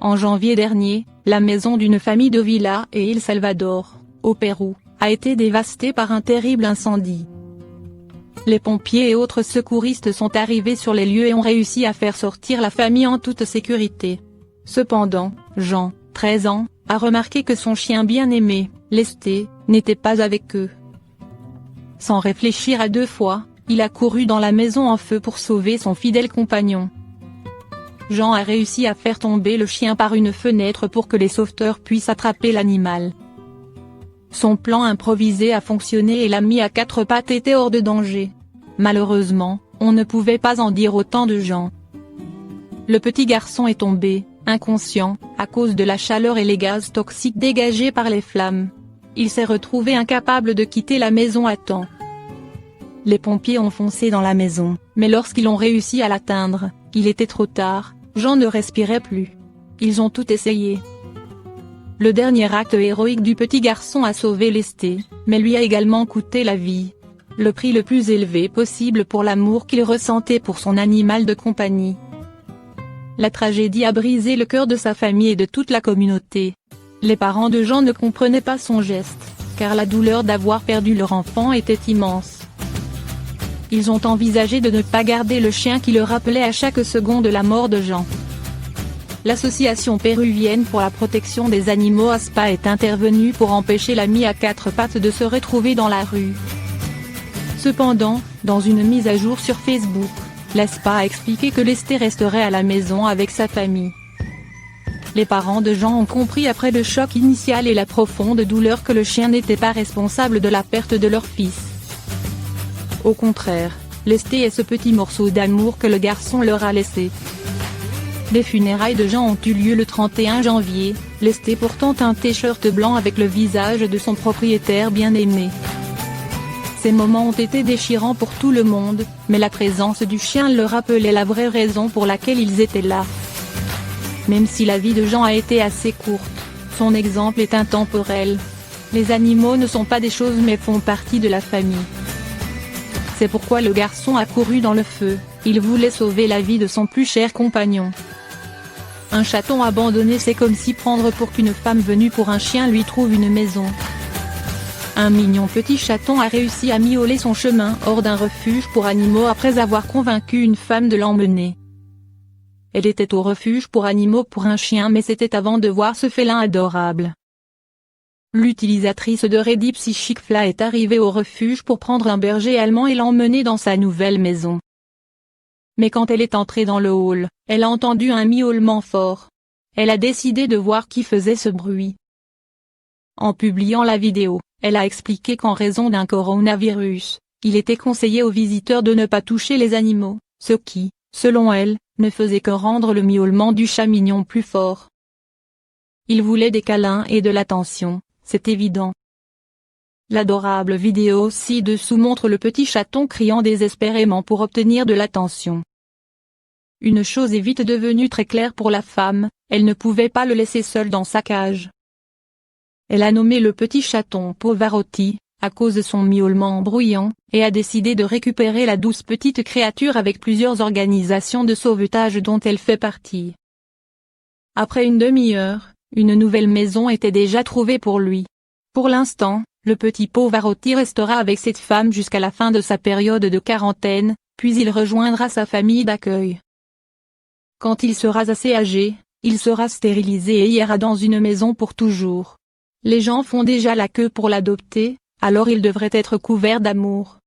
En janvier dernier, la maison d'une famille de Villa et El Salvador, au Pérou, a été dévastée par un terrible incendie. Les pompiers et autres secouristes sont arrivés sur les lieux et ont réussi à faire sortir la famille en toute sécurité. Cependant, Jean, 13 ans, a remarqué que son chien bien-aimé, Lesté, n'était pas avec eux. Sans réfléchir à deux fois, il a couru dans la maison en feu pour sauver son fidèle compagnon. Jean a réussi à faire tomber le chien par une fenêtre pour que les sauveteurs puissent attraper l'animal. Son plan improvisé a fonctionné et l'ami à quatre pattes était hors de danger. Malheureusement, on ne pouvait pas en dire autant de Jean. Le petit garçon est tombé, inconscient, à cause de la chaleur et les gaz toxiques dégagés par les flammes. Il s'est retrouvé incapable de quitter la maison à temps. Les pompiers ont foncé dans la maison, mais lorsqu'ils ont réussi à l'atteindre, il était trop tard, Jean ne respirait plus. Ils ont tout essayé. Le dernier acte héroïque du petit garçon a sauvé Lesté, mais lui a également coûté la vie. Le prix le plus élevé possible pour l'amour qu'il ressentait pour son animal de compagnie. La tragédie a brisé le cœur de sa famille et de toute la communauté. Les parents de Jean ne comprenaient pas son geste, car la douleur d'avoir perdu leur enfant était immense. Ils ont envisagé de ne pas garder le chien qui le rappelait à chaque seconde la mort de Jean. L'association péruvienne pour la protection des animaux ASPA est intervenue pour empêcher l'ami à quatre pattes de se retrouver dans la rue. Cependant, dans une mise à jour sur Facebook, l'ASPA a expliqué que Lesté resterait à la maison avec sa famille. Les parents de Jean ont compris après le choc initial et la profonde douleur que le chien n'était pas responsable de la perte de leur fils. Au contraire, Lesté est ce petit morceau d'amour que le garçon leur a laissé. Les funérailles de Jean ont eu lieu le 31 janvier, Lesté portant un t-shirt blanc avec le visage de son propriétaire bien-aimé. Ces moments ont été déchirants pour tout le monde, mais la présence du chien leur rappelait la vraie raison pour laquelle ils étaient là. Même si la vie de Jean a été assez courte, son exemple est intemporel. Les animaux ne sont pas des choses mais font partie de la famille. C'est pourquoi le garçon a couru dans le feu, il voulait sauver la vie de son plus cher compagnon. Un chaton abandonné, c'est comme s'y prendre pour qu'une femme venue pour un chien lui trouve une maison. Un mignon petit chaton a réussi à miauler son chemin hors d'un refuge pour animaux après avoir convaincu une femme de l'emmener. Elle était au refuge pour animaux pour un chien mais c'était avant de voir ce félin adorable. L'utilisatrice de Reddit Psychic Fla est arrivée au refuge pour prendre un berger allemand et l'emmener dans sa nouvelle maison. Mais quand elle est entrée dans le hall, elle a entendu un miaulement fort. Elle a décidé de voir qui faisait ce bruit. En publiant la vidéo, elle a expliqué qu'en raison d'un coronavirus, il était conseillé aux visiteurs de ne pas toucher les animaux, ce qui, selon elle, ne faisait que rendre le miaulement du chat mignon plus fort. Il voulait des câlins et de l'attention, c'est évident. L'adorable vidéo ci-dessous montre le petit chaton criant désespérément pour obtenir de l'attention. Une chose est vite devenue très claire pour la femme, elle ne pouvait pas le laisser seul dans sa cage. Elle a nommé le petit chaton Pavarotti, à cause de son miaulement bruyant, et a décidé de récupérer la douce petite créature avec plusieurs organisations de sauvetage dont elle fait partie. Après une demi-heure, une nouvelle maison était déjà trouvée pour lui. Pour l'instant, le petit Pavarotti restera avec cette femme jusqu'à la fin de sa période de quarantaine, puis il rejoindra sa famille d'accueil. Quand il sera assez âgé, il sera stérilisé et ira dans une maison pour toujours. Les gens font déjà la queue pour l'adopter, alors il devrait être couvert d'amour.